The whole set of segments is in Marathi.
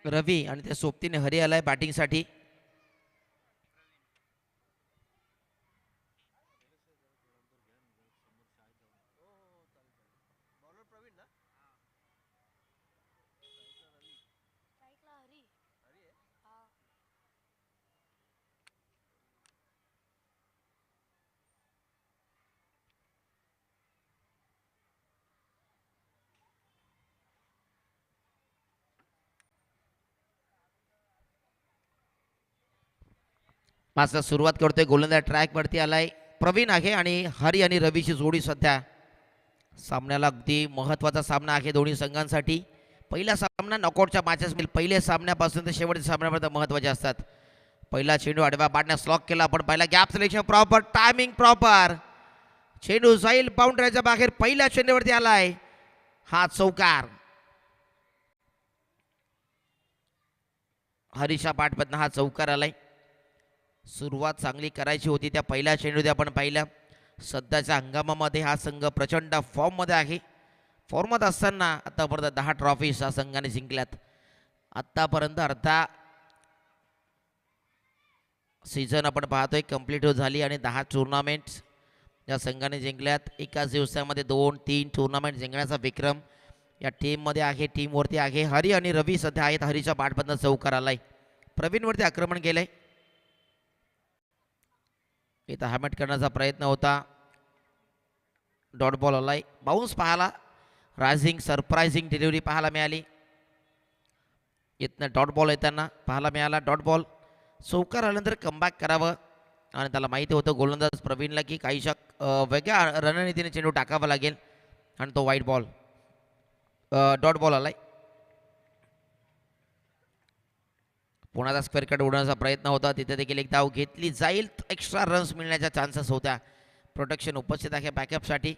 रवी आणि त्या सोबतीने हरी आलाय बॅटिंगसाठी. मात्र सुरुवात करतोय गोलंदाज ट्रॅक वरती आलाय. प्रवीण आहे आणि हरी आणि रवीची जोडी सध्या सामन्याला अगदी महत्त्वाचा सामना आहे दोन्ही संघांसाठी. पहिला सामना नॉकआउटच्या मॅचेस मिळेल. पहिल्या सामन्यापासून ते शेवटच्या सामन्यापर्यंत महत्त्वाचे असतात. पहिला चेंडू आडव्या बाटण्यास लॉक केला आपण. पहिला gap selection proper, timing proper. चेंडू जाईल बाउंड्रीच्या बाहेर. पहिल्या चेंडूवरती आलाय हा चौकार. हरीच्या बॅटमधनं हा चौकार आलाय. सुरुवात चांगली करायची होती त्या पहिल्या चेंडूत आपण पाहिलं. सध्याच्या हंगामामध्ये हा संघ प्रचंड फॉर्ममध्ये आहे. फॉर्मात असताना आतापर्यंत 10 ट्रॉफीज या संघाने जिंकल्यात. आत्तापर्यंत अर्धा सीझन आपण पाहतोय कंप्लीट झाली आणि 10 टुर्नामेंट्स या संघाने जिंकल्यात. एकाच दिवसामध्ये 2-3 टुर्नामेंट जिंकण्याचा विक्रम या टीममध्ये आहे. टीमवरती आहे हरी आणि रवी सध्या आहेत. हरीच्या बॅटमधनं चौकार आलाय. प्रवीणवरती आक्रमण केलंय. इथं हॅमेट करण्याचा प्रयत्न होता. डॉट बॉल आलाय. बाउन्स पाहायला रायझिंग सरप्रायझिंग डिलिव्हरी पाहायला मिळाली. इथनं डॉट बॉल येताना पाहायला मिळाला. डॉट बॉल चौकार आल्यानंतर कमबॅक करावं आणि त्याला माहिती होतं गोलंदाज प्रवीणला की काहीशा वेगळ्या रणनीतीने चेंडू टाकावा लागेल आणि तो वाईट बॉल डॉट बॉल आलाय. पुण्याचा स्क्वेअर कट उडवण्याचा प्रयत्न होता. तिथे देखील एक धाव घेतली जाईल. एक्स्ट्रा रन्स मिळण्याच्या चान्सेस होत्या. प्रोटेक्शन उपस्थित आहे बॅकअपसाठी.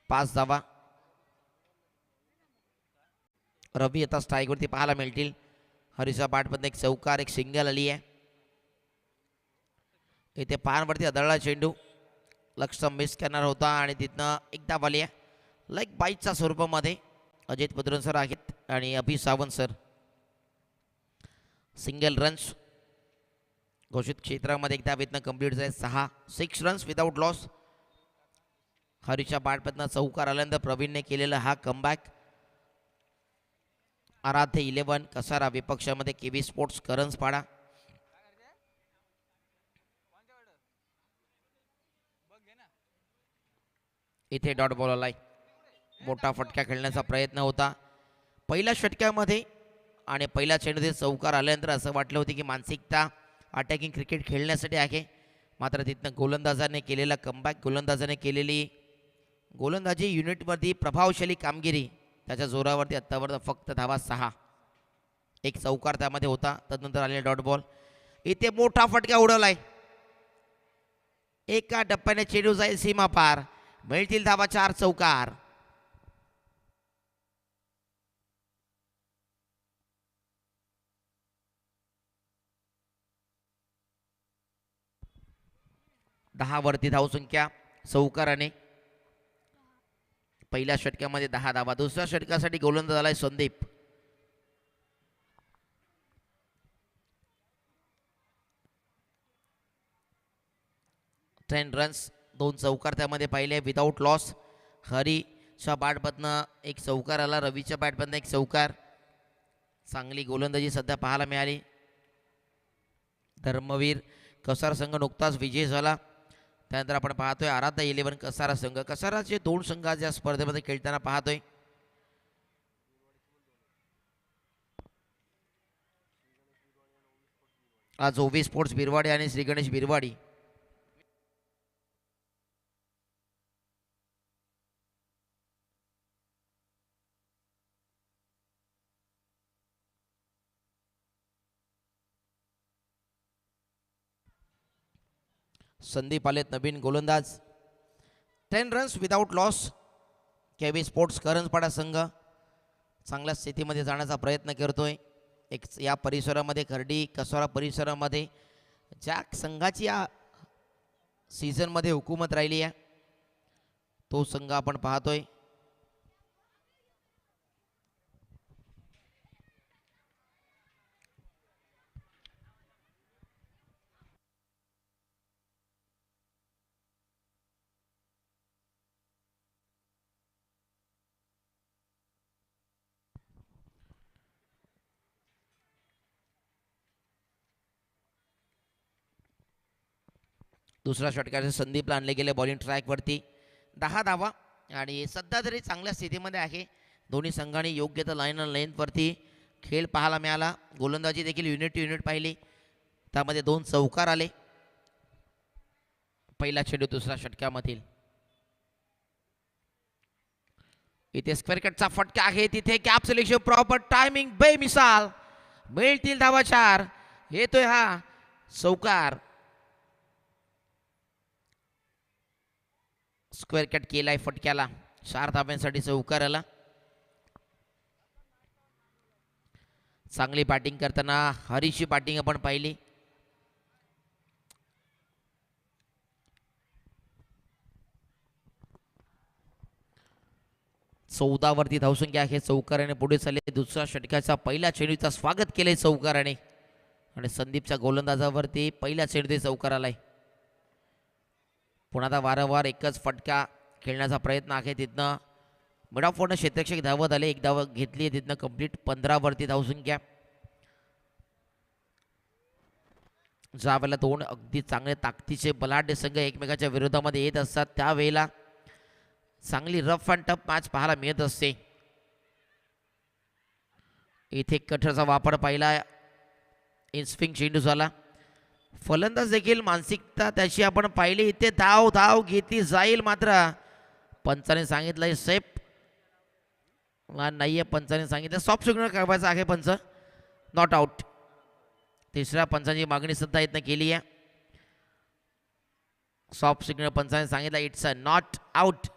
पाच धावा रवी आता स्ट्राईकवरती पाहायला मिळतील. हरीचा बॅटमधून एक चौकार, एक सिंगल आली आहे. इथे पानवरती आदळला चेंडू. लक्ष मिस करणार होता आणि तिथनं एकदा वाली आहे. लाईक बाईटच्या स्वरूपामध्ये अजित पद्रन सर आहेत आणि अभि सावंत सर. सिंगल रन्स घोषित क्षेत्रामध्ये एकदा वेतनं कंप्लीट झाले. 6 रन्स विदाऊट लॉस. हरीच्या बॅटमधनं चौकार आल्यानंतर प्रवीणने केलेला हा कमबॅक. आराध्य 11 कसारा विपक्षामध्ये केबी स्पोर्ट्स करंजपाडा. इथे डॉट बॉल आलाय. मोठा फटका खेळण्याचा प्रयत्न होता पहिल्या षटकामध्ये आणि पहिल्या चेंडूत चौकार आल्यानंतर असं वाटलं होतं की मानसिकता अटॅकिंग क्रिकेट खेळण्यासाठी आहे. मात्र तिथनं गोलंदाजाने केलेला कमबॅक, गोलंदाजाने केलेली गोलंदाजी युनिटमध्ये प्रभावशाली कामगिरी त्याच्या जोरावरती आत्तापर्यंत फक्त धावा 6. एक चौकार त्यामध्ये होता. तदनंतर आलेला डॉट बॉल. इथे मोठा फटका उडवलाय. एका टप्प्याने चेंडू जाईल सीमा पार. मिळतील धावा 4 चौकार. वरती धावसंख्या चौकाराने. पहिल्या षटकामध्ये 10 धावा. दुसऱ्या षटकासाठी गोलंदाज आलाय संदीप. रन्स 2 चौकार त्यामध्ये पाहिले विदाऊट लॉस. हरीच्या बॅटमधनं एक चौकार आला. रवीच्या बॅटमधनं एक चौकार. चांगली गोलंदाजी सध्या पाहायला मिळाली. धर्मवीर कसार संघ नुकताच विजय झाला. त्यानंतर आपण पाहतोय आराध्य 11 कसारा संघ. कसाराचे 2 संघ आज या स्पर्धेमध्ये खेळताना पाहतोय. आज ओवी स्पोर्ट्स बिरवाडी आणि श्री गणेश बिरवाडी. संदीप आलेत नवीन गोलंदाज. 10 runs without loss. KB sports Karanjpada संघ चांगल्या स्थितीमध्ये जाण्याचा प्रयत्न करतोय. एक या परिसरामध्ये खर्डी कसोरा परिसरामध्ये ज्या संघाची या सीझनमध्ये हुकूमत राहिली आहे तो संघ आपण पाहतोय. दुसऱ्या षटकाचे संदीपला आणले गेले बॉलिंग ट्रॅकवरती. 10 धावा आणि सध्या तरी चांगल्या स्थितीमध्ये आहे. दोन्ही संघांनी योग्य तर लाईन आणि लेंथवरती खेळ पाहायला मिळाला. गोलंदाजी देखील युनिट टू युनिट पाहिली. त्यामध्ये 2 चौकार आले पहिला चेंडू दुसऱ्या षटकामधील. इथे स्क्वेअर कटचा फटका आहे. तिथे कॅप सिलेक्शन प्रॉपर टायमिंग बेमिसाल. मिळतील धावा 4. येतोय हा चौकार. स्क्वेअर कट केलाय फटक्याला. 4 धाब्यांसाठी चौकार आला. चांगली बॅटिंग करताना हरीशची बॅटिंग आपण पाहिली. वरती धावसंख्या आहे. चौकाराने पुढे चालले. दुसऱ्या षटकाचा पहिल्या चेंडूचा स्वागत केलंय चौकाराने आणि संदीपच्या गोलंदाजावरती पहिल्या चेंडू चौकार आलाय. पुन्हा आता वारंवार एकच फटका खेळण्याचा प्रयत्न आहे. तिथनं मिड ऑफ ऑर्डर क्षेत्ररक्षक धावत आले. 1 धाव घेतली आहे तिथनं कंप्लीट. 15 वरती धावसंख्या. ज्या वेळेला 2 अगदी चांगले ताकदीचे बलाढ्य संघ एकमेकाच्या विरोधामध्ये येत असतात त्यावेळेला चांगली रफ अँड टफ मॅच पाहायला मिळत असते. इथे कठरचा वापर पाहिला. इन्स्विंग चेंडू झाला. फलंदाज देखील मानसिकता त्याची आपण पाहिली. इथे धाव धाव घेतली जाईल मात्र पंचाने सांगितलंय सेफ नाहीये. पंचाने सांगितलं सॉफ्ट सिग्नल काढायचा आहे. पंच नॉट आउट. तिसऱ्या पंचांची मागणी सुद्धा इथनं केली आहे. सॉफ्ट सिग्नल पंचाने सांगितलं इट्स अ नॉट आउट.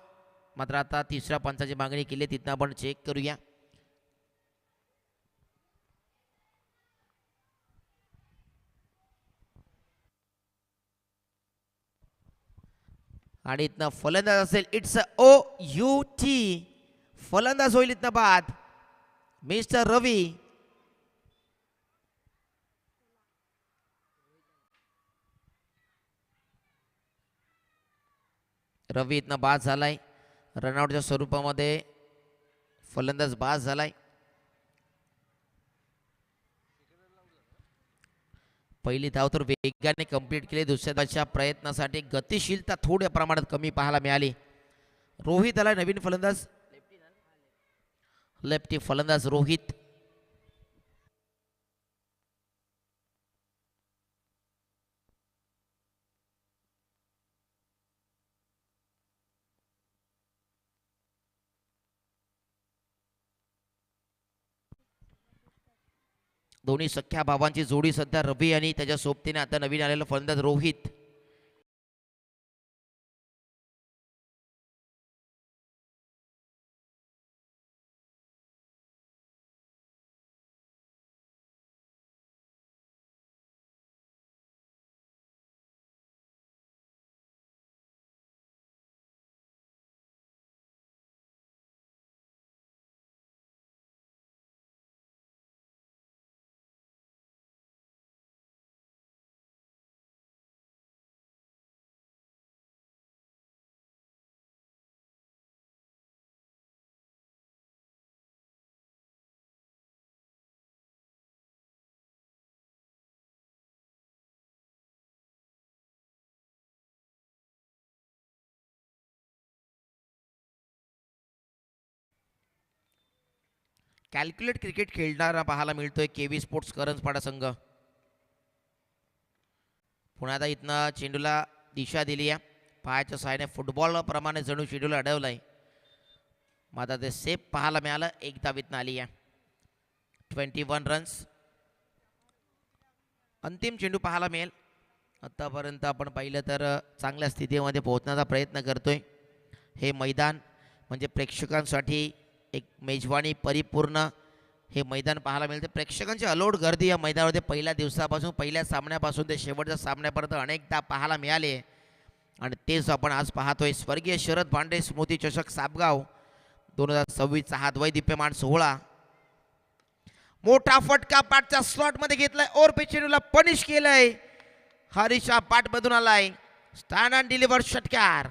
मात्र आता तिसऱ्या पंचाची मागणी केली. तिथनं आपण चेक करूया. आणि इथनं फलंदाज असेल इट्स OUT. फलंदाज होईल इथनं बाद मिस्टर रवी. रवी इथनं बाद झालाय. रनआउटच्या स्वरूपामध्ये फलंदाज बाद झालाय. पहिली धाव तर वेगाने कंप्लीट केली. दुसऱ्या धावच्या प्रयत्नासाठी गतिशीलता थोड्या प्रमाणात कमी पाहायला मिळाली. रोहित आला नवीन फलंदाज. लेफ्टी फलंदाज रोहित. दोन्ही सख्या भावांची जोडी सध्या रवी आणि त्याच्या सोबतीने आता नवीन आलेला फलंदाज रोहित. कॅल्क्युलेट क्रिकेट खेळणारा पाहायला मिळतोय केव्ही स्पोर्ट्स करंजपाडा संघ. पुन्हा आता इथनं चेंडूला दिशा दिली आहे. पायाच्या सहाय्याने फुटबॉल प्रमाणे जणू चेंडूला अडवलाय. मग आता ते सेफ पाहायला मिळालं. 1 धाव इथनं आली आहे. 21 रन्स. अंतिम चेंडू पाहायला मिळेल. आत्तापर्यंत आपण पाहिलं तर चांगल्या स्थितीमध्ये पोहोचण्याचा प्रयत्न करतोय. हे मैदान म्हणजे प्रेक्षकांसाठी एक मेजवानी परिपूर्ण हे मैदान पाहायला मिळते. प्रेक्षकांची अलोट गर्दी या मैदानामध्ये पहिल्या दिवसापासून पहिल्या सामन्यापासून ते शेवटच्या सामन्यापर्यंत अनेकदा पाहायला मिळाले. आणि तेच आपण आज पाहतोय. स्वर्गीय शरद भांडे स्मृती चषक सापगाव 2026 हा द्वैदिप्यमान सोहळा. मोठा फटका पाठच्या स्लॉट मध्ये घेतलाय और चेंडूला पनिश केलंय. हरीशा पाठमधून आलाय. स्टँड अँड डिलिव्हर षटकार.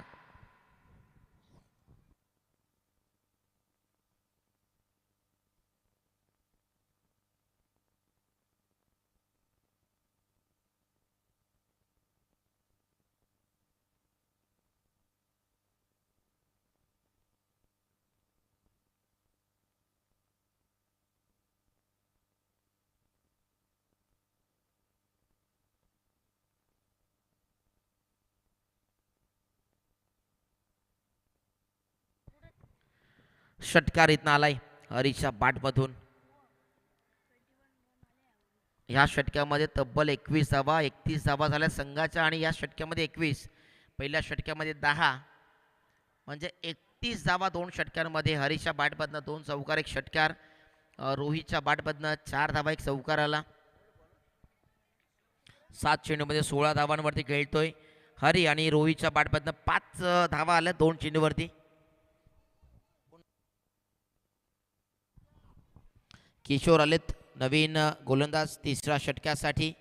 षटकार इथं आलाय हरीशा बाटमधून. ह्या षटक्यामध्ये तब्बल 21 धावा 31 धावा झाल्या संघाच्या आणि या षटक्यामध्ये 21. पहिल्या षटक्यामध्ये 10 म्हणजे 31 धावा 2 षटक्यांमध्ये. हरीशा बाटमधनं 2 चौकार 1 षटकार. रोहितच्या बाटमधनं 4 धावा 1 चौकार आला. 7 चेंडूमध्ये 16 धावांवरती खेळतोय हरी आणि रोहितच्या बाटमधनं 5 धावा आल्या 2 चेंडूवरती. किशोर आलेत नवीन गोलंदाज तिसऱ्या षटक्यासाठी.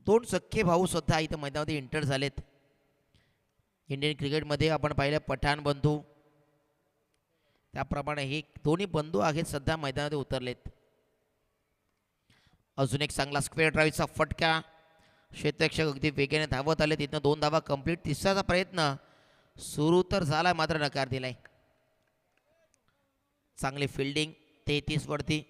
2 सख्खे भाऊ सुद्धा इथं मैदानामध्ये एंटर झालेत. इंडियन क्रिकेटमध्ये आपण पाहिलं पठाण बंधू, त्याप्रमाणे हे दोन्ही बंधू आहेत सध्या मैदानामध्ये उतरलेत. अजून एक चांगला स्क्वेअर ड्राईव्हचा फटका. क्षेत्ररक्षक अगदी वेगाने धावत आले. तिथनं 2 धावा कंप्लीट. तिसऱ्याचा प्रयत्न सुरू तर झाला मात्र नकार दिलाय. चांगली फिल्डिंग 33 वरती.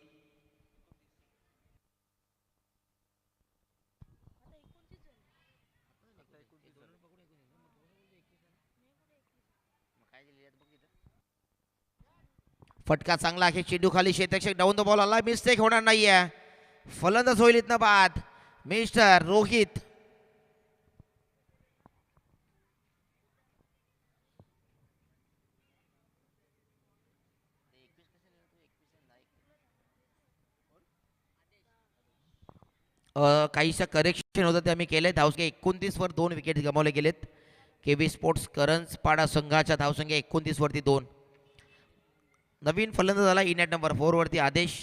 फटका चांगला आहे. चेंडू खाली. क्षेत्ररक्षक डाऊन द बॉल आला. मिस्टेक होणार नाहीये. फलंदाज होईल इथनं बाद मिस्टर रोहित. काहीशा करेक्शन होतं ते आम्ही केले. धावसंख्या 29 वर 2 विकेट गमावले गेलेत. केबी स्पोर्ट्स करंजपाडा संघाच्या धावसंख्या 29 वरती 2. नवीन फलंदाज झाला इन ॲट नंबर 4 वरती आदेश.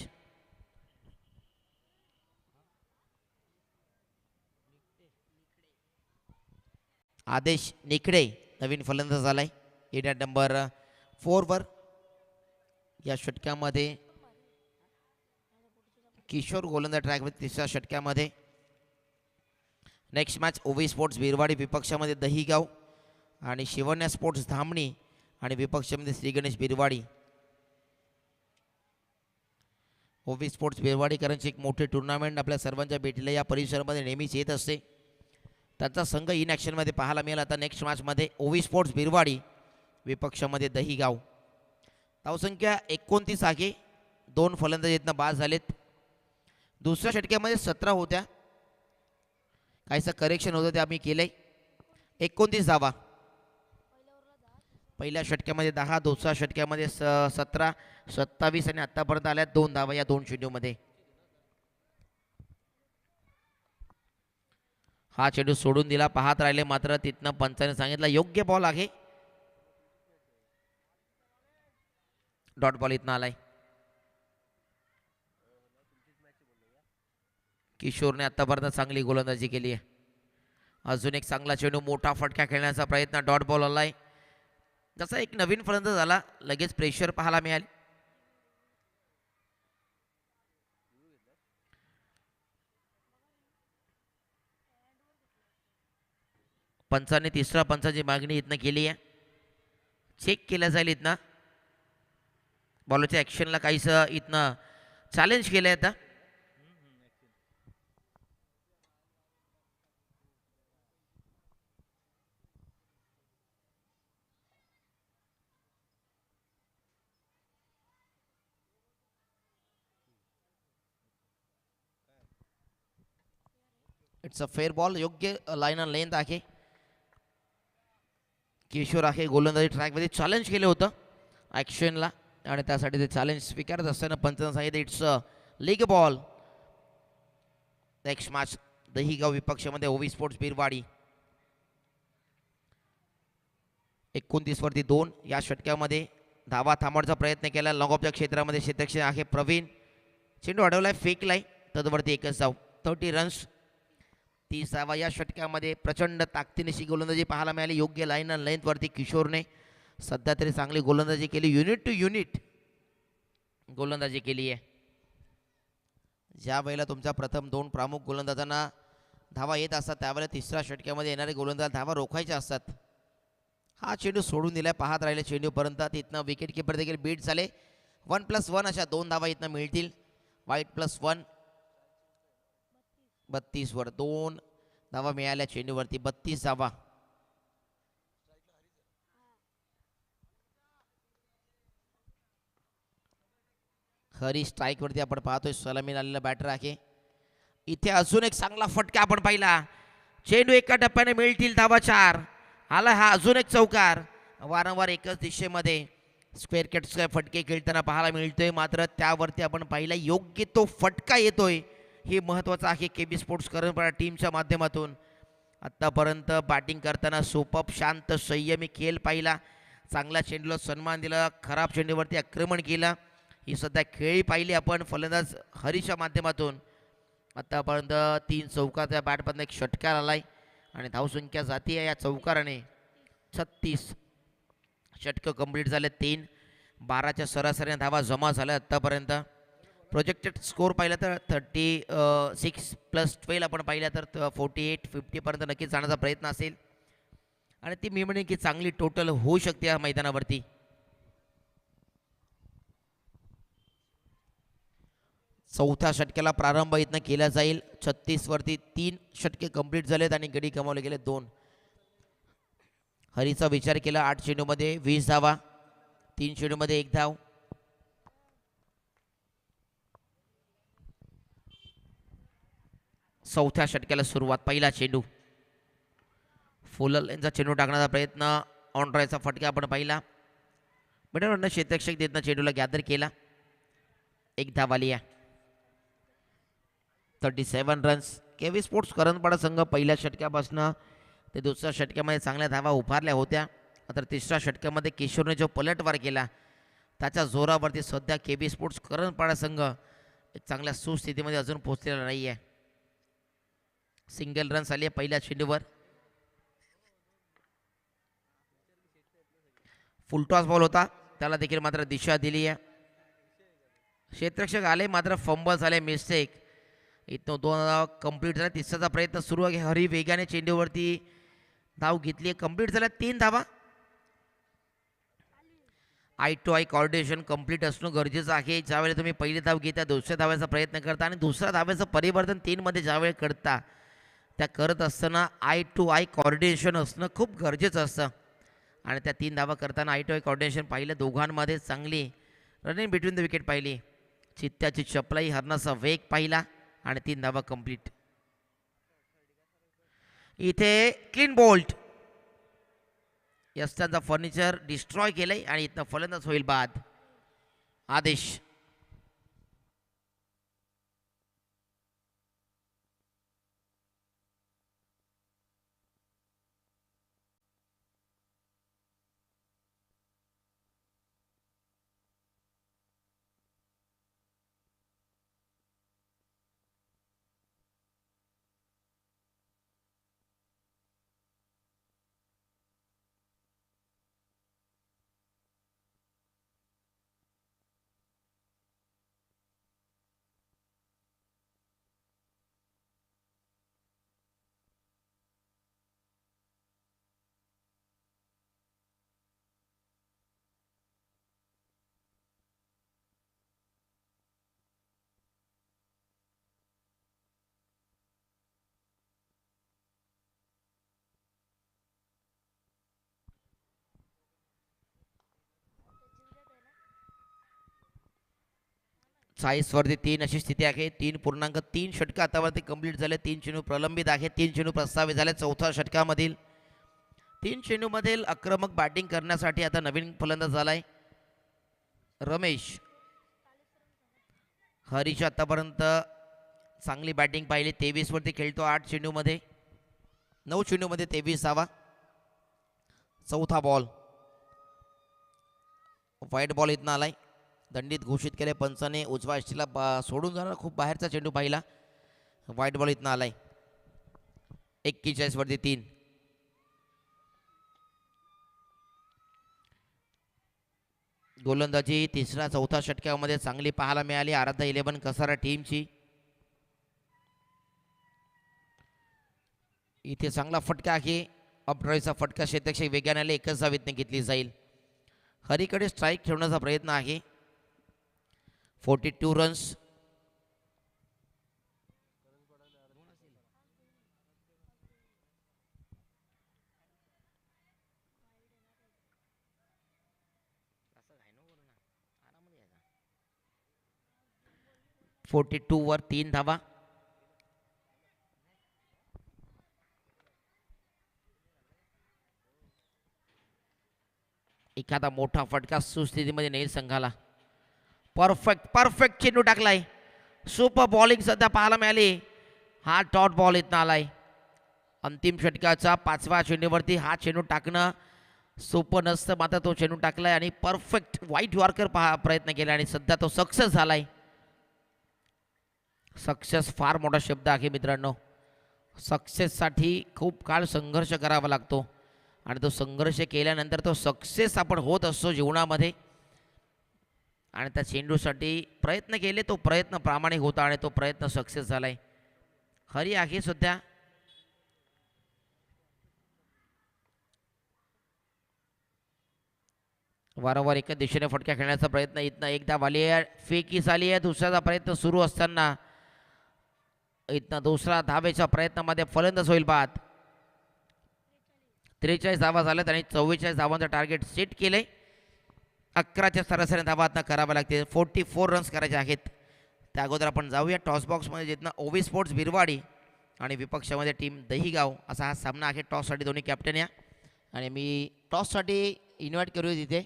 आदेश निकडे नवीन फलंदाज झालाय इन ॲट नंबर 4 वर. या षटक्यामध्ये किशोर गोलंदाज ट्रॅकमध्ये तिसऱ्या षटक्यामध्ये. नेक्स्ट मॅच ओवी स्पोर्ट्स बिरवाडी विपक्षामध्ये दहीगाव आणि शिवण्या स्पोर्ट्स धामणी आणि विपक्षामध्ये श्री गणेश बिरवाडी. ओवी स्पोर्ट्स बिरवाडीकरांची एक मोठी टुर्नामेंट आपल्या सर्वांच्या भेटीला या परिसरामध्ये नेहमीच येत असते. त्याचा संघ इन ॲक्शनमध्ये पाहायला मिळाला. आता नेक्स्ट मॅचमध्ये ओवी स्पोर्ट्स बिरवाडी विपक्षामध्ये दहीगाव. धावसंख्या 29 आहे. 2 फलंदाज इथनं बाद झालेत. दुसऱ्या षटक्यामध्ये 17 होत्या. काहीसं करेक्शन होतं ते आम्ही केलंय. 29 धावा. पहिल्या षटक्यामध्ये 10, दुसऱ्या षटक्यामध्ये 17, 27 आणि आतापर्यंत आल्या 2 धावा या 2 चेंडूमध्ये. हा चेंडू सोडून दिला. पाहत राहिले मात्र तिथनं पंचाने सांगितलं योग्य बॉल आहे. डॉट बॉल इथनं आलाय. किशोरने आतापर्यंत चांगली गोलंदाजी केली आहे. अजून एक चांगला चेंडू. मोठा फटका खेळण्याचा प्रयत्न. डॉट बॉल आलाय. जसा एक नवीन फलंदाज झाला लगेच प्रेशर पाहायला मिळाले. पंचाने तिसरा पंचाची मागणी इथनं केली आहे. चेक केलं जाईल इथनं. बॉलच्या ॲक्शनला काहीसं इथनं चॅलेंज केलं आहे आता. It's a fair ball. योग्य लाईन अँड लेंथ आहे. किशोर आहे गोलंदाजी ट्रॅकमध्ये चॅलेंज केलं होतं ॲक्शनला आणि त्यासाठी ते चॅलेंज स्वीकारत असताना पंचांना सांगितलं it's a league ball. Next match Dahigaon विपक्षामध्ये ओवी स्पोर्ट्स बिरवाडी. 29 वरती 2. या षटकामध्ये धावा थांबवण्याचा प्रयत्न केला लॉंग ऑफच्या क्षेत्रामध्ये. क्षेत्ररक्षक आहे प्रवीण. चेंडू अडवलाय, फेकलाय, तदवरती एकच धाव. 30 रन्स, 30 धावा. या षटकामध्ये प्रचंड ताकदीनिशी गोलंदाजी पाहायला मिळाली. योग्य लाईन आणि लेंथवरती किशोरने सध्या तरी चांगली गोलंदाजी केली. युनिट टू युनिट गोलंदाजी केली आहे. ज्या वेळेला तुमच्या प्रथम 2 प्रमुख गोलंदाजांना धावा येत असतात त्यावेळेला तिसऱ्या षटकामध्ये येणारे गोलंदाज धावा रोखायचे असतात. हा चेंडू सोडून दिलाय, पाहत राहिले चेंडूपर्यंत. तिथनं विकेट किपर देखील बीट झाले. 1+1 अशा 2 धावा इथनं मिळतील. वाईट +1 32 वर 2 धावा मिळाल्या चेंडूवरती. 32 धावा. हरी स्ट्राईकवरती आपण पाहतोय, सलामी आलेला बॅटर आहे. इथे अजून एक चांगला फटका आपण पाहिला. चेंडू एका टप्प्याने मिळतील धावा 4. आला हा अजून एक चौकार. वारंवार एकच दिशेमध्ये स्क्वेअर कट्स फटके खेळताना पाहायला मिळतोय, मात्र त्यावरती आपण पाहिला योग्य तो फटका येतोय. हे महत्त्वाचं आहे KB स्पोर्ट्स करंजपाडा टीमच्या माध्यमातून. आत्तापर्यंत बॅटिंग करताना सोपप शांत संयमी खेळ पाहिला. चांगल्या चेंडूला सन्मान दिला, खराब चेंडूवरती आक्रमण केलं. ही सध्या खेळी पाहिली आपण फलंदाज हरीच्या माध्यमातून. आत्तापर्यंत 3 चौकाच्या बॅटमधून एक षटकार आलाय आणि धावसंख्या जाती आहे या चौकाराने 36. षटकं कंप्लीट झाले. 3-12च्या सरासरीने धावा जमा झाल्या आत्तापर्यंत. प्रोजेक्टेड स्कोअर पाहिला तर 36 + 12 आपण पाहिलं तर 48-50 पर्यंत नक्कीच जाण्याचा प्रयत्न असेल आणि ती मी म्हणेन की चांगली टोटल होऊ शकते या मैदानावरती. चौथ्या षटकाला प्रारंभ इथनं केला जाईल. 36 वरती 3 षटके कंप्लीट झालेत आणि गडी कमावले गेले 2. हरीचा विचार केला. 8 चेंडूमध्ये 20 धावा, 3 चेंडूमध्ये 1 धाव. चौथ्या षटकाला सुरुवात. पहिला चेंडू फुलल यांचा चेंडू टाकण्याचा प्रयत्न. ऑन ड्रायचा फटका आपण पाहिला. मिडलवरनं क्षेत्ररक्षक देतनं चेंडूला गॅदर केला. 1 धाव आली आहे. 37 रन्स. KB स्पोर्ट्स करंजपाडा संघ पहिल्या षटकापासून ते दुसऱ्या षटकामध्ये चांगल्या धावा उभारल्या होत्या, मात्र तिसऱ्या षटकामध्ये किशोरने जो पलटवार केला त्याच्या जोरावरती सध्या KB स्पोर्ट्स करंजपाडा संघ एक चांगल्या सुस्थितीमध्ये अजून पोहोचलेला नाही आहे. सिंगल रन्स आली आहे पहिल्या चेंडूवर. फुलटॉस बॉल होता, त्याला देखील मात्र दिशा दिली आहे. क्षेत्ररक्षक आले मात्र फंबल झाले, मिस्टेक. इथं 2 धाव कंप्लीट झाला. तिसऱ्याचा प्रयत्न सुरू आहे. हरी वेगाने चेंडूवरती धाव घेतली, कंप्लीट झाल्या 3 धावा. Eye to eye coordination complete असणं गरजेचं आहे. ज्यावेळेला तुम्ही पहिली धाव घेता, दुसऱ्या धाव्याचा प्रयत्न करता आणि दुसऱ्या धाव्याचं परिवर्तन 3 मध्ये ज्यावेळी करता, त्या करत असताना आय टू आय कॉर्डिनेशन असणं खूप गरजेचं असतं आणि त्या 3 धावा करताना आय टू आय कॉर्डिनेशन पाहिलं. दोघांमध्ये चांगली रनिंग बिटवीन द विकेट पाहिली. चित्त्याची चपलाई, हरणाचा वेग पाहिला आणि 3 धावा कंप्लीट. इथे क्लीन बोल्ट. यस्टांचा फर्निचर डिस्ट्रॉय केलंय आणि इथनं फलंदाज होईल बाद. आदेश. वरती 3 अशी स्थिती आहे. 3.3 षटकं आतावरती कंप्लीट झाले. 3 चेंडू प्रलंबित आहे, 3 चेंडू प्रस्तावित झाले. चौथ्या षटकामधील 3 चेंडूमधील आक्रमक बॅटिंग करण्यासाठी आता नवीन फलंदाज झालाय रमेश. हरीश आतापर्यंत चांगली बॅटिंग पाहिली. 23 वरती खेळतो. 8 चेंडूमध्ये 9 चेंडूमध्ये 23 धावा. चौथा बॉल. व्हाईट बॉल इथनं आलाय, दंडित घोषित केले पंचाने. उजवा यष्टीला सोडून जाणार खूप बाहेरचा चेंडू पाहिला. व्हाईट बॉल इथनं आलाय. 41 वरती 3. गोलंदाजी तिसरा चौथा षटकामध्ये चांगली पाहायला मिळाली आराध्या 11 कसारा टीमची. इथे चांगला फटका आहे. अपड्राईव्हचा फटका क्षेत्रक्षक वेगाने एकच धावेतने घेतली जाईल. हरीकडे स्ट्राईक ठेवण्याचा प्रयत्न आहे. 42 रन्स. वर 3 धावा. एखादा मोठा फटका सुस्थितीमध्ये नेईल संघाला. परफेक्ट चेंडू टाकलाय. सुपर बॉलिंग सध्या पाहायला मिळाली. हा डॉट बॉल इथं आलाय. अंतिम षटकाचा 5व्या चेंडूवरती हा चेंडू टाकणं सोपं नसतं, मात्र तो चेंडू टाकलाय आणि परफेक्ट व्हाईट यॉर्कर प्रयत्न केला आणि सध्या तो सक्सेस झालाय. सक्सेस फार मोठा शब्द आहे मित्रांनो. सक्सेससाठी खूप काळ संघर्ष करावा लागतो आणि तो संघर्ष केल्यानंतर तो सक्सेस आपण होत असतो जीवनामध्ये. आणि त्या चेंडूसाठी प्रयत्न केले, तो प्रयत्न प्रामाणिक होता आणि तो प्रयत्न सक्सेस झालाय. हरी आहे सध्या. वारंवार एका दिशेने फटक्या खेळण्याचा प्रयत्न. इथनं एकदा वाली फेकी झाली आहे. दुसऱ्याचा प्रयत्न सुरू असताना इथनं दुसरा धावेच्या प्रयत्नामध्ये फलंदाज होईल बाद. 43 धावा झाल्यात आणि 44 धावांचं टार्गेट सेट केलंय. 11च्या सरासरी धावांना करावं लागते. 44 रन्स करायचे आहेत. त्या अगोदर आपण जाऊया टॉस बॉक्समध्ये, जिथनं ओवी स्पोर्ट्स बिरवाडी आणि विपक्षामध्ये टीम दहीगाव असा हा सामना आहे. टॉससाठी दोन्ही कॅप्टन या आणि मी टॉससाठी इन्व्हाइट करूया तिथे.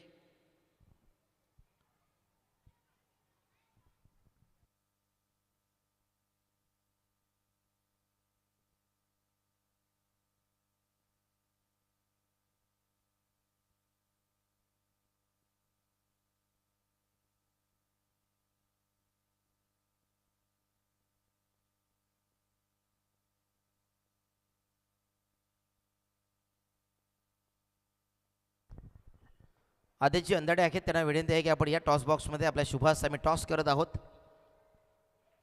आदित्य अंधाडे आहेत, त्यांना विनंती आहे की आपण या टॉस बॉक्समध्ये आपल्या शुभास आम्ही टॉस करत आहोत.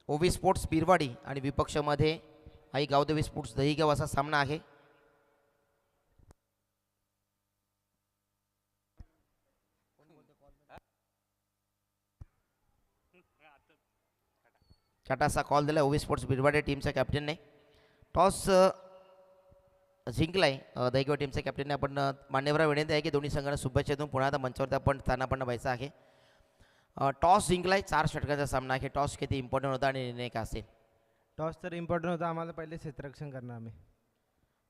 ओवी स्पोर्ट्स बिरवाडी आणि विपक्षामध्ये आई गावदेवी स्पोर्ट्स दहीगाव असा सामना आहे. टाटाचा कॉल दिला ओवी स्पोर्ट्स बिरवाडी टीमच्या कॅप्टनने. टॉस जिंकलाय दहीगाव टीमच्या कॅप्टनने. आपण मान्यवरांना विनंती आहे की दोन्ही संघांना शुभेच्छा देऊन पुन्हा आता मंचावरती आपण स्थानापन्न व्हायचं आहे. टॉस जिंकलाय. 4 षटकांचा सामना आहे. टॉस किती इम्पॉर्टंट होता आणि निर्णय का असेल? टॉस तर इम्पॉर्टंट होता. आम्हाला पहिले क्षेत्ररक्षण करणार आम्ही.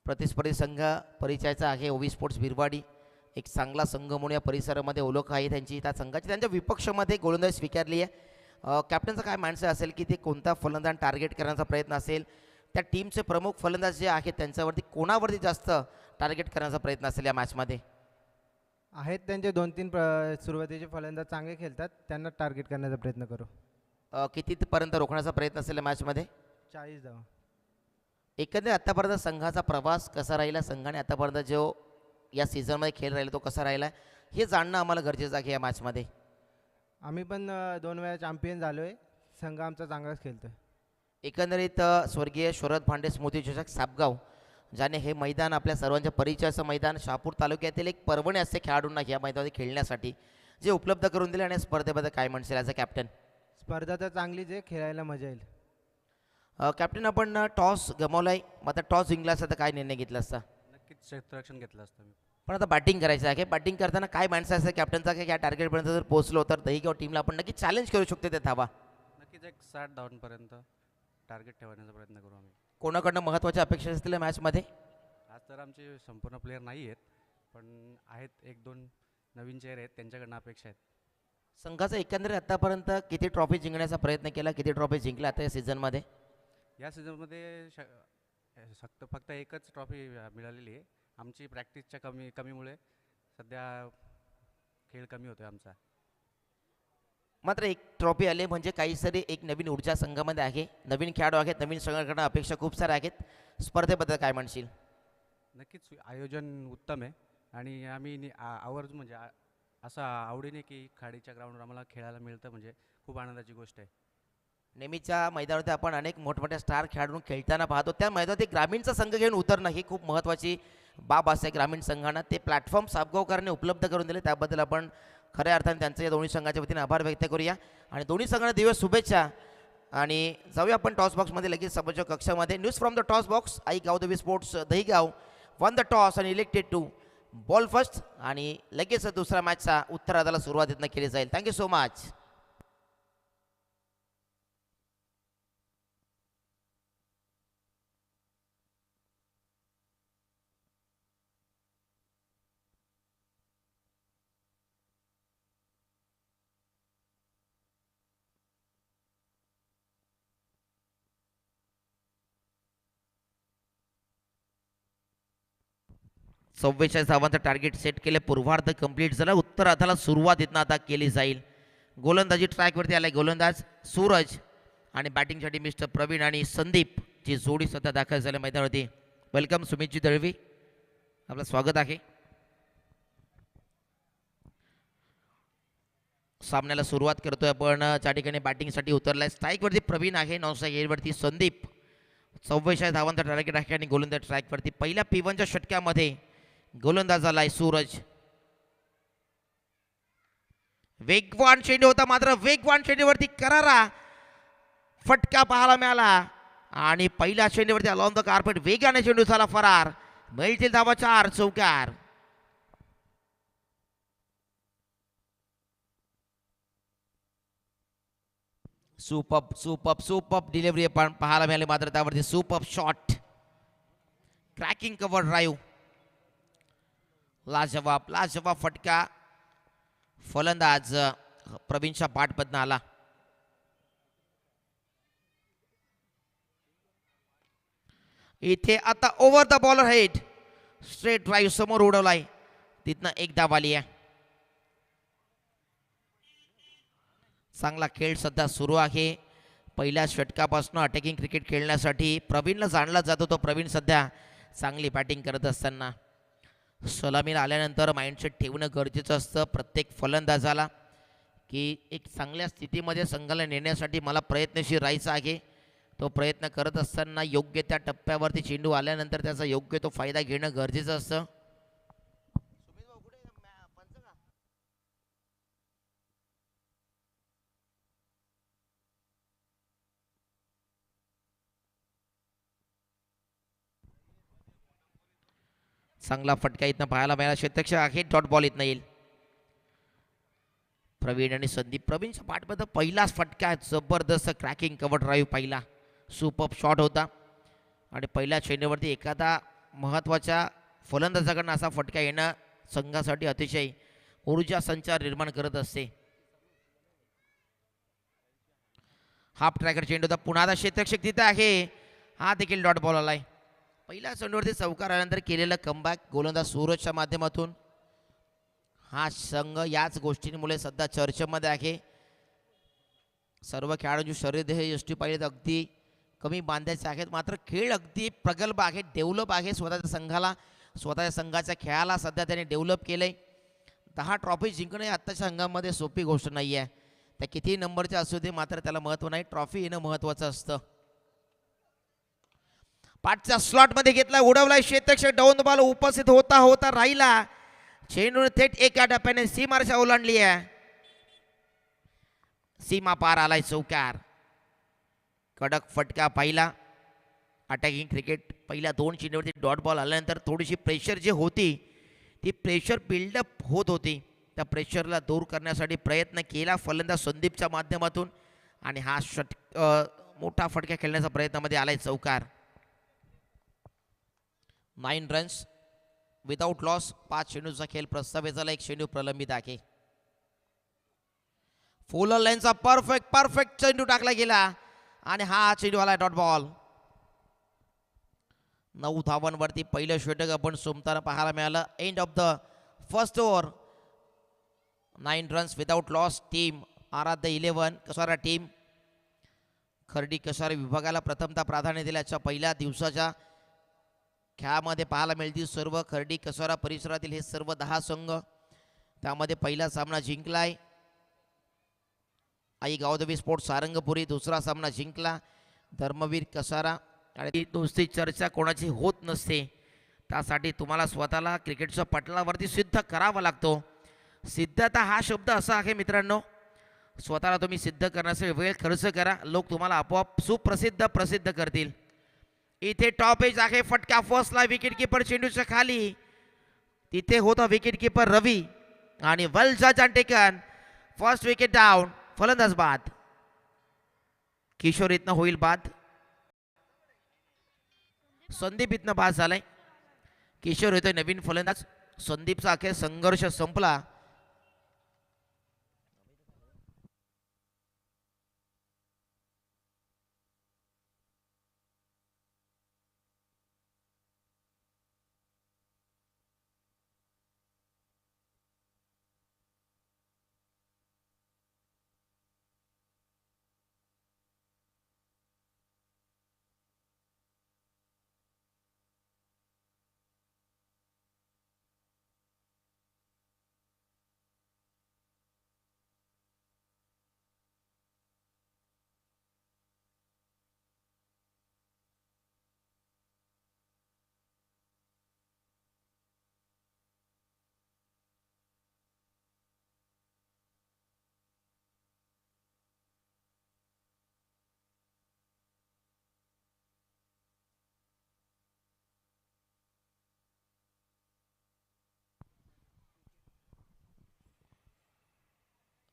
प्रतिस्पर्धी संघ परिचयाचा आहे ओवी स्पोर्ट्स बिरवाडी. एक चांगला संघ म्हणून या परिसरामध्ये ओळख आहे त्यांची. त्या संघाची त्यांच्या विपक्षामध्ये गोलंदाजी स्वीकारली आहे. कॅप्टनचा काय माणसं असेल की ते कोणता फलंदाज टार्गेट करण्याचा प्रयत्न असेल, त्या टीमचे प्रमुख फलंदाज जे आहेत त्यांच्यावरती कोणावरती जास्त टार्गेट करण्याचा प्रयत्न असेल या मॅचमध्ये? आहेत त्यांचे 2-3 सुरुवातीचे फलंदाज चांगले खेळतात, त्यांना टार्गेट करण्याचा प्रयत्न करू. कितीपर्यंत रोखण्याचा प्रयत्न असेल या मॅचमध्ये? 40 धावा. एकंदरीत आत्तापर्यंत संघाचा प्रवास कसा राहिला, संघाने आतापर्यंत जो या सीझनमध्ये खेळ राहिला तो कसा राहिला, हे जाणणं आम्हाला गरजेचं आहे या मॅचमध्ये. आम्ही पण 2 वेळा चॅम्पियन झालो आहे. संघ आमचा चांगलाच खेळतो. एकंदरीत स्वर्गीय शरद भांडे स्मृती चषक सापगाव, ज्याने हे मैदान आपल्या सर्वांच्या परिचयाचं मैदान, शहापूर तालुक्यातील एक पर्वणी असते खेळाडूंना या मैदानामध्ये खेळण्यासाठी, जे उपलब्ध करून दिले. आणि स्पर्धेबद्दल काय म्हणशील ॲज अ कॅप्टन? स्पर्धा तर चांगलीच आहे, खेळायला मजा येईल. कॅप्टन, आपण टॉस गमावलाय, मग आता टॉस जिंकला असता तर काय निर्णय घेतला असता? नक्कीच क्षेत्ररक्षण घेतलं असतं मी. पण आता बॅटिंग करायचं आहे. बॅटिंग करताना काय माणसं असतं कॅप्टनचा की या टार्गेटपर्यंत जर पोहोचलो तर दहीगाव टीमला आपण नक्की चॅलेंज करू शकतो ते धावा? नक्कीच एक 60 धावांपर्यंत टार्गेट ठेवण्याचा प्रयत्न करू आम्ही. कोणाकडनं महत्त्वाच्या अपेक्षा असतील या मॅचमध्ये? आज तर आमचे संपूर्ण प्लेयर नाही आहेत, पण आहेत 1-2 नवीन चेहरे आहेत, त्यांच्याकडनं अपेक्षा आहेत. संघाचा एकंदरीत आतापर्यंत किती ट्रॉफी जिंकण्याचा प्रयत्न केला, किती ट्रॉफी जिंकला आता या सीझनमध्ये? या सीझनमध्ये फक्त एकच ट्रॉफी मिळालेली आहे. आमची प्रॅक्टिसच्या कमीमुळे सध्या खेळ कमी होतो आहे आमचा. मात्र एक ट्रॉफी आले म्हणजे काहीतरी एक नवीन ऊर्जा संघामध्ये आहे, नवीन खेळाडू आहेत, नवीन संघाकडनं अपेक्षा खूप साऱ्या आहेत. स्पर्धेबद्दल काय म्हणशील? नक्कीच आयोजन उत्तम आहे आणि आम्ही आवर्जून म्हणजे असं आवडीने की खाडीच्या ग्राउंडवर आम्हाला खेळायला मिळतं म्हणजे खूप आनंदाची गोष्ट आहे. नेहमीच्या मैदानावरती आपण अनेक मोठमोठ्या स्टार खेळाडून खेळताना पाहतो, त्या मैदानात एक ग्रामीणचा संघ घेऊन उतरणं ही खूप महत्त्वाची बाब असते. ग्रामीण संघांना ते प्लॅटफॉर्म सापगावकरांनी उपलब्ध करून दिले, त्याबद्दल आपण खऱ्या अर्थाने त्यांचे या दोन्ही संघाच्या वतीने आभार व्यक्त करूया आणि दोन्ही संघांना दिवस शुभेच्छा. आणि जाऊया आपण टॉस बॉक्समध्ये लगेच समोरच्या कक्षामध्ये. News from the toss box. Aai Gavdevi sports Dahigaon won the toss आणि इलेक्टेड टू बॉल फर्स्ट आणि लगेच दुसऱ्या मॅचचा उत्तरार्धाला सुरुवात इथनं केली जाईल. Thank you so much. चव्वेचाळीस धावांचं टार्गेट सेट केले. पूर्वार्ध कंप्लीट झाला. उत्तरार्धाला सुरुवात इथनं आता केली जाईल. गोलंदाजी ट्रॅकवरती आलाय गोलंदाज सूरज आणि बॅटिंगसाठी मिस्टर प्रवीण आणि संदीप ची जोडी सध्या दाखल झाली मैदानावरती. वेलकम सुमितजी दळवी, आपलं स्वागत आहे. सामन्याला सुरुवात करतोय आपण. त्या ठिकाणी बॅटिंगसाठी उतरलाय. स्ट्राईकवरती प्रवीण आहे, नॉन स्ट्राईक एअरवरती संदीप. 44 धावांचा टार्गेट आहे आणि गोलंदाज ट्रॅकवरती. पहिल्या P1च्या षटक्यामध्ये गोलंदाज आलाय सूरज. वेगवान चेंडू होता, मात्र वेगवान चेंडूवरती करारा फटका पाहायला मिळाला आणि पहिल्या चेंडूवरती अलॉन द कार्पेट वेगाने चेंडू झाला फरार. मिळतील धावा 4 चौकार. सुपअप सुपअप सुपअप डिलिव्हरी आपण पाहायला मिळाली, मात्र त्यावरती सुपअप शॉट, क्रॅकिंग कव्हर ड्राईव्ह. लाजवाब लाजवाब फटका फलंदाज प्रवीणच्या पाठमधनं आला. इथे आता over the bowler head straight drive समोर उडवलाय, तिथनं एक धाव आली आहे. चांगला खेळ सध्या सुरू आहे. पहिल्या षटकापासून अटॅकिंग क्रिकेट खेळण्यासाठी प्रवीणला जाणला जातो. तो प्रवीण सध्या चांगली बॅटिंग करत असताना सलामीला आल्यानंतर माइंडसेट ठेवणं गरजेचं असतं प्रत्येक फलंदाजाला, की एक चांगल्या स्थितीमध्ये संघाला नेण्यासाठी मला प्रयत्नशील राहायचं आहे. तो प्रयत्न करत असताना योग्य त्या टप्प्यावरती चेंडू आल्यानंतर त्याचा योग्य तो फायदा घेणं गरजेचं असतं. चांगला फटका इथनं पाहायला मिळाला. क्षेत्ररक्षक आहे, डॉट बॉल इथनं येईल. प्रवीण आणि संदीप. प्रवीणच्या पाठमध्ये पहिलाच फटका, जबरदस्त क्रॅकिंग कव्हर ड्राईव्ह, पहिला सुपर शॉट होता आणि पहिल्या चेंडूवरती एखादा महत्त्वाच्या फलंदाजाकडनं असा फटका येणं संघासाठी अतिशय ऊर्जा संचार निर्माण करत असते. हाफ ट्रॅकर चेंडू होता, पुन्हा आता क्षेत्ररक्षक तिथे आहे, हा देखील डॉट बॉल आलाय. पहिल्या चेंडूवरती चौकार आल्यानंतर केलेलं कमबॅक गोलंदाज सूरजच्या माध्यमातून. हा संघ याच गोष्टींमुळे सध्या चर्चेमध्ये आहे. सर्व खेळाडूंची शरीरदेह यष्टी पाहिजे अगदी कमी बांधायचे आहेत, मात्र खेळ अगदी प्रगल्भ आहे, डेव्हलप आहे. स्वतःच्या संघाला, स्वतःच्या संघाच्या खेळाला सध्या त्याने डेव्हलप केलंय. 10 ट्रॉफी जिंकणे आत्ताच्या संघामध्ये सोपी गोष्ट नाही आहे. त्या किती नंबरच्या असू दे, मात्र त्याला महत्त्व नाही, ट्रॉफी येणं महत्त्वाचं असतं. पाठच्या स्लॉटमध्ये घेतला, उडवलाय क्षेत्ररक्षक, डाऊन बॉल उपस्थित होता होता राहिला. चेंडूने थेट एका टप्प्याने सीमारेषा ओलांडली आहे, सीमा पार आलाय, चौकार. कडक फटका पहिला. अटॅकिंग क्रिकेट पहिल्या 2 चेंडूवरती डॉट बॉल आल्यानंतर थोडीशी प्रेशर जी होती ती प्रेशर बिल्डअप होत होती. त्या प्रेशरला दूर करण्यासाठी प्रयत्न केला फलंदाज संदीपच्या माध्यमातून आणि हा मोठा फटका खेळण्याचा प्रयत्नामध्ये आलाय, चौकार. 9 रन्स विदाउट लॉस. 5 चेंडूचा खेळ प्रस्तावित झाला, 1 चेंडू प्रलंबित आहे. फुल लाईनचा परफेक्ट चेंडू टाकला गेला आणि हा चेंडू आला डॉट बॉल. 9 धावांवरती पहिलं षटक आपण सोमताना पाहायला मिळालं. End of the first over. 9 runs without loss. Team आराध्य 11 कसारा टीम खर्डी कसारा विभागाला प्रथमतः प्राधान्य दिल्याच्या पहिल्या दिवसाच्या खेळामध्ये पाहायला मिळतील सर्व खर्डी कसारा परिसरातील हे सर्व 10 संघ त्यामध्ये पहिला सामना जिंकलाय आई गावदेवी स्पोर्ट्स सारंगपुरी, दुसरा सामना जिंकला धर्मवीर कसारा. आणि नुसती चर्चा कोणाची होत नसते, त्यासाठी तुम्हाला स्वतःला क्रिकेटच्या पटलावरती सिद्ध करावा लागतो. सिद्धता हा शब्द असा आहे मित्रांनो, स्वतःला तुम्ही सिद्ध करण्यासाठी वेळ खर्च करा, लोक तुम्हाला आपोआप प्रसिद्ध करतील. इथे टॉप एज आहे फटका फर्स्टला विकेट किपर चेंडूच्या खाली, तिथे होता विकेट किपर रवी आणि वेल जज and taken. First wicket down, फलंदाज बाद. किशोर इथनं होईल बाद, संदीप इथनं बाद झालाय. किशोर येतोय नवीन फलंदाज. संदीपचा अखेर संघर्ष संपला.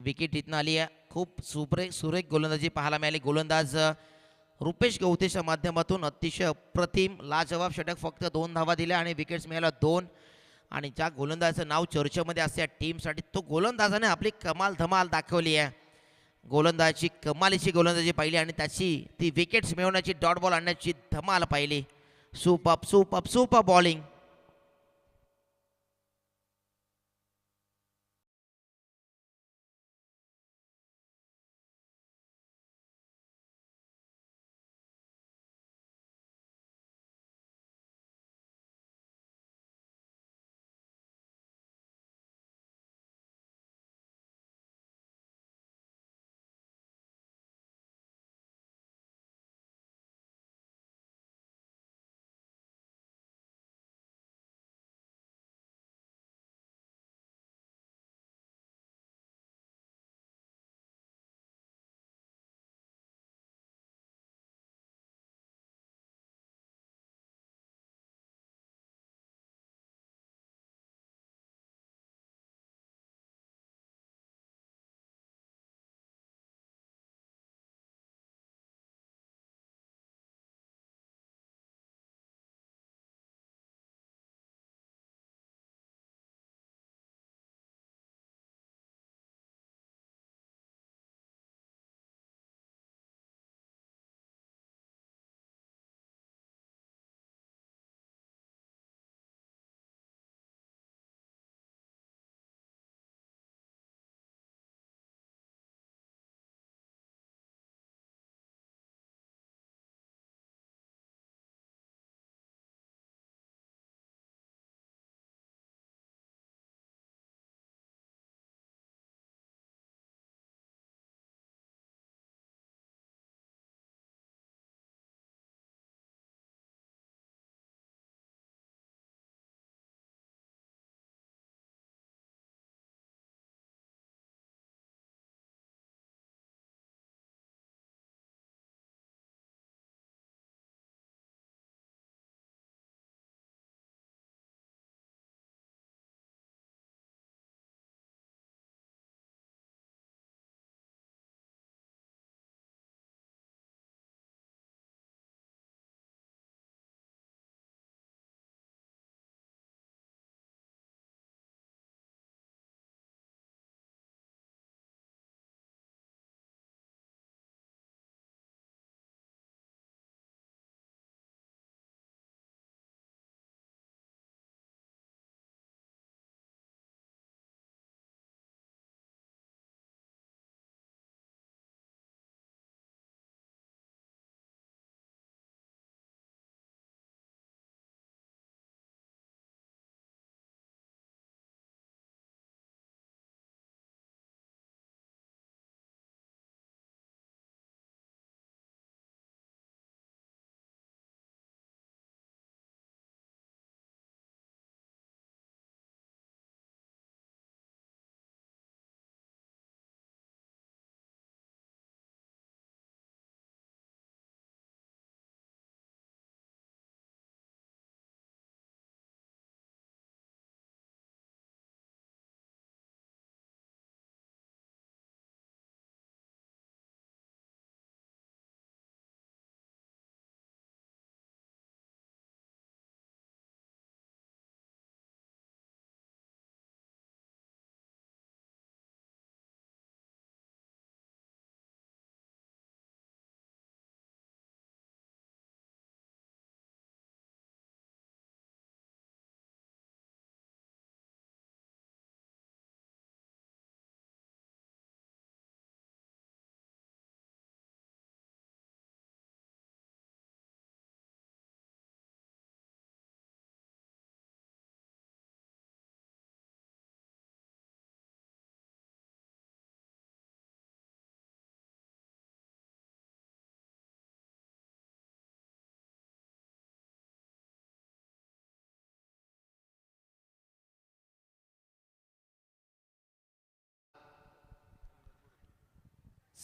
विकेट इथनं आली आहे. खूप सुरेख गोलंदाजी पाहायला मिळाली. गोलंदाज रुपेश गवतेच्या माध्यमातून अतिशय अप्रतिम लाजवाब षटक, फक्त 2 धावा दिल्या आणि विकेट्स मिळाल्या 2. आणि ज्या गोलंदाजाचं नाव चर्चेमध्ये असते या टीमसाठी, तो गोलंदाजाने आपली कमाल धमाल दाखवली आहे. गोलंदाजी कमालीची गोलंदाजी पाहिली आणि त्याची ती विकेट्स मिळवण्याची, डॉट बॉल आणण्याची धमाल पाहिली. Super bowling.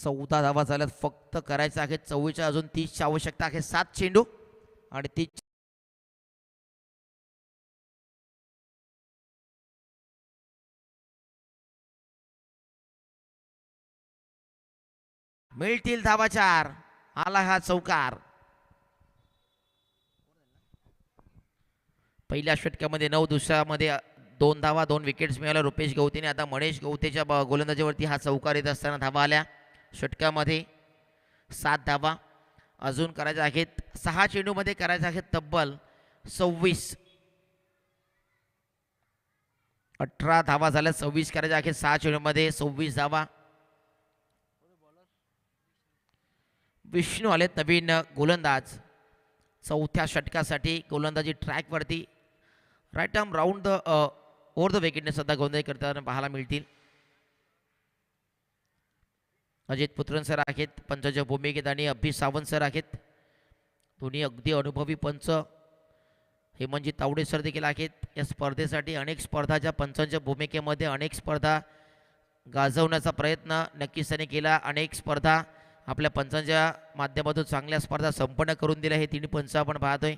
14 धावा झाल्यात फक्त करायचं आहे 44 अजून 30ची आवश्यकता आहे 7 चेंडू आणि 30 मिळतील धावा 4 आला हा चौकार पहिल्या षटकामध्ये 9 दुसऱ्यामध्ये 2 धावा 2 विकेट्स मिळाल्या रुपेश गवतेने आता महेश गवतेच्या गोलंदाजीवरती हा चौकार येत असताना धावा आल्या षटकामध्ये 7 धावा अजून करायच्या आहेत 6 चेंडूमध्ये करायचे आहेत तब्बल 26 18 धावा झाल्या 26 करायच्या आहेत 6 चेंडूमध्ये 26 धावा विष्णू आलेत नवीन गोलंदाज चौथ्या षटकासाठी गोलंदाजी ट्रॅकवरती right arm round the over the विकेटने सध्या गोलंदाजी करताना पाहायला मिळतील अजित पुत्रन सर आहेत पंचांच्या भूमिकेत आणि अभि सावंत सर आहेत दोन्ही अगदी अनुभवी पंच हेमंतजी तावडे सर देखील आहेत या स्पर्धेसाठी अनेक स्पर्धाच्या पंचांच्या भूमिकेमध्ये अनेक स्पर्धा गाजवण्याचा प्रयत्न नक्कीच त्याने केला अनेक स्पर्धा आपल्या पंचांच्या माध्यमातून चांगल्या स्पर्धा संपन्न करून दिल्या हे तिन्ही पंच आपण पाहतोय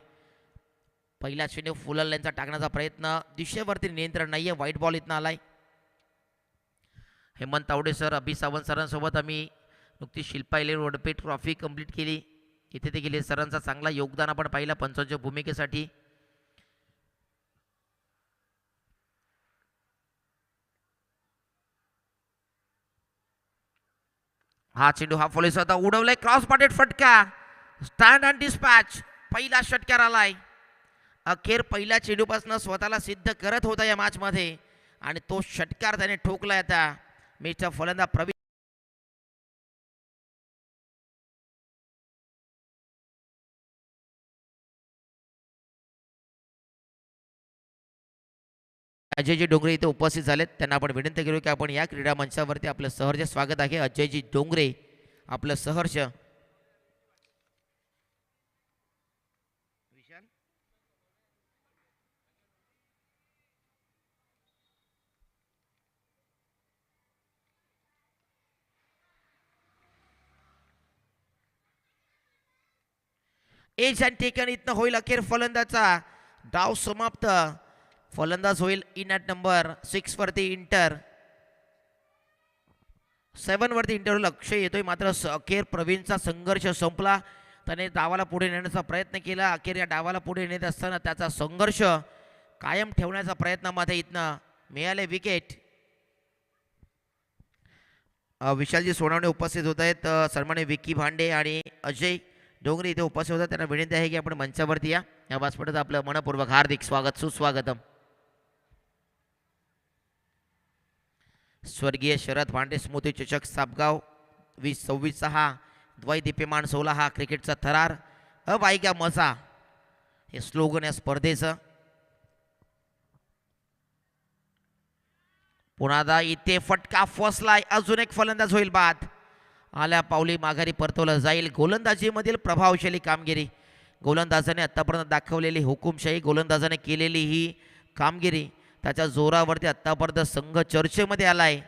पहिला चेंडू फुलर लाईनचा टाकण्याचा प्रयत्न दिशेवरती नियंत्रण नाही आहे व्हाईट बॉल इथनं आलाय हेमंत तावडे सर अभि सावंत सरांसोबत आम्ही नुकतीच शिल्पा इलेवन वडपेट ट्रॉफी कंप्लीट केली इथे देखील हे सरांचा चांगला योगदान आपण पाहिलं पंचांच्या भूमिकेसाठी हा चेंडू हा फॉलोस होता उडवलाय क्रॉस पाटेड फटका स्टँड अँड डिस्पॅच पहिला षटकार आलाय अखेर पहिल्या चेंडूपासून स्वतःला सिद्ध करत होता या मॅचमध्ये आणि तो षटकार त्याने ठोकला आता मॅचचा फलंदाज प्रवीण अजयजी डोंगरे इथे उपस्थित झालेत त्यांना आपण विनंती करू की आपण या क्रीडा मंचावरती आपलं सहर्ष स्वागत आहे अजयजी डोंगरे आपलं सहर्ष एज अँड टेकन इथनं होईल अखेर फलंदाचा डाव समाप्त फलंदाज होईल इन ॲट नंबर 6 वरती इंटर 7 वरती इंटर लक्ष येतोय मात्र अखेर प्रवीणचा संघर्ष संपला त्याने डावाला पुढे नेण्याचा प्रयत्न केला अखेर या डावाला पुढे नेत असताना त्याचा संघर्ष कायम ठेवण्याचा प्रयत्नामध्ये इथनं मिळाले विकेट विशालजी सोनावणे उपस्थित होत आहेत सन्मान्य विक्की भांडे आणि अजय डोंगरे इथे उपस्थित होतात त्यांना विनंती आहे की आपण मंचावरती या व्यासपीठाचं आपलं मनपूर्वक हार्दिक स्वागत सुस्वागतम स्वर्गीय शरद भांडे स्मृती चषक सापगाव 2026 द्वै दीप्यमान 16 हा क्रिकेटचा थरार अबाईका मजा हे स्लोगन या स्पर्धेचं पुन्हा इथे फटका फसलाय अजून एक फलंदाज होईल बाद आल्या पावली माघारी परतवलं जाईल गोलंदाजीमधील प्रभावशाली कामगिरी गोलंदाजाने आत्तापर्यंत दाखवलेली हुकुमशाही गोलंदाजाने केलेली ही कामगिरी त्याच्या जोरावरती आत्तापर्यंत संघ चर्चेमध्ये आलाय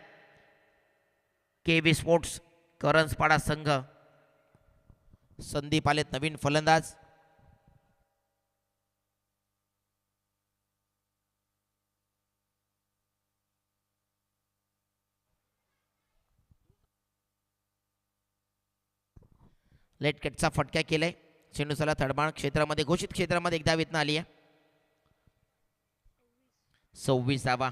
केबी स्पोर्ट्स करंजपाडा संघ संदीप आलेत नवीन फलंदाज लेट कटचा फटका केलाय चेंडूसाला तडबाण क्षेत्रामध्ये घोषित क्षेत्रामध्ये एकदा वेतना आली आहे 26 धावा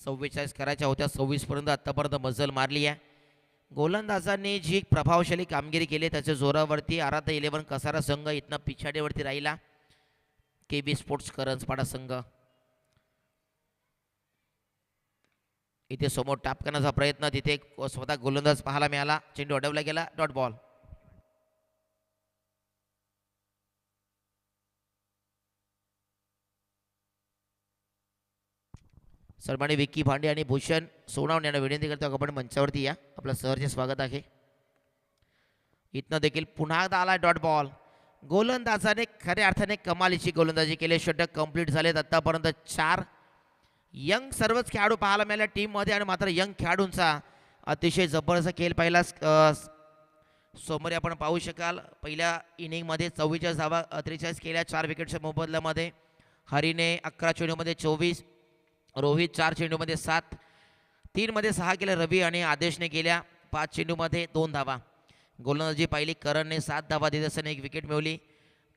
44 करायच्या होत्या 26 पर्यंत आतापर्यंत मजल मारली आहे गोलंदाजांनी जी प्रभावशाली कामगिरी केली त्याच्या जोरावरती आराधा 11 कसारा संघ इथनं पिछाडीवरती राहिला केबी स्पोर्ट्स करंजपाडा संघ इथे समोर टॅप करण्याचा प्रयत्न तिथे स्वतः गोलंदाज पाहायला मिळाला चेंडू अडवला गेला डॉट बॉल सन्मान्य विक्की भांडे आणि भूषण सोनावणे यांना विनंती करतो आपण मंचावरती या आपलं सहर्ष स्वागत आहे इथनं देखील पुन्हा एकदा आला डॉट बॉल गोलंदाजाने खऱ्या अर्थाने कमालीची गोलंदाजी केली षटक कंप्लीट झालेत आतापर्यंत 4 यंग सर्वच खेळाडू पाहायला मिळाल्या टीममध्ये आणि मात्र यंग खेळाडूंचा अतिशय जबरदस्त खेळ पाहिला. समोर आपण पाहू शकाल पहिल्या इनिंगमध्ये 44 धावा 43 केल्या 4 विकेटच्या मोबदल्यामध्ये. हरीने 11 चेंडूमध्ये 24, रोहित 4 चेंडूमध्ये 7, 3 मध्ये 6 केल्या रवी आणि आदेशने केल्या 5 चेंडूमध्ये 2 धावा. गोलंदाजी पाहिली करणने 7 धावा देत असताना 1 विकेट मिळवली.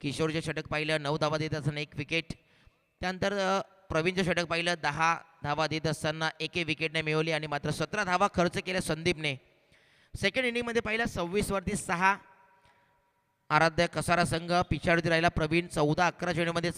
किशोरचे षटक पाहिलं 9 धावा देत असताना 1 विकेट. त्यानंतर प्रवीणचे षटक पाहिलं 10 धावा देत असताना 1 विकेटने मिळवली आणि मात्र 17 धावा खर्च केल्या संदीपने. सेकंड इनिंगमध्ये पाहिला 26 वरती 6. आराध्य कसारा संघ पिछाडीवरती राहिला. प्रवीण 14 11 चेंडूमध्ये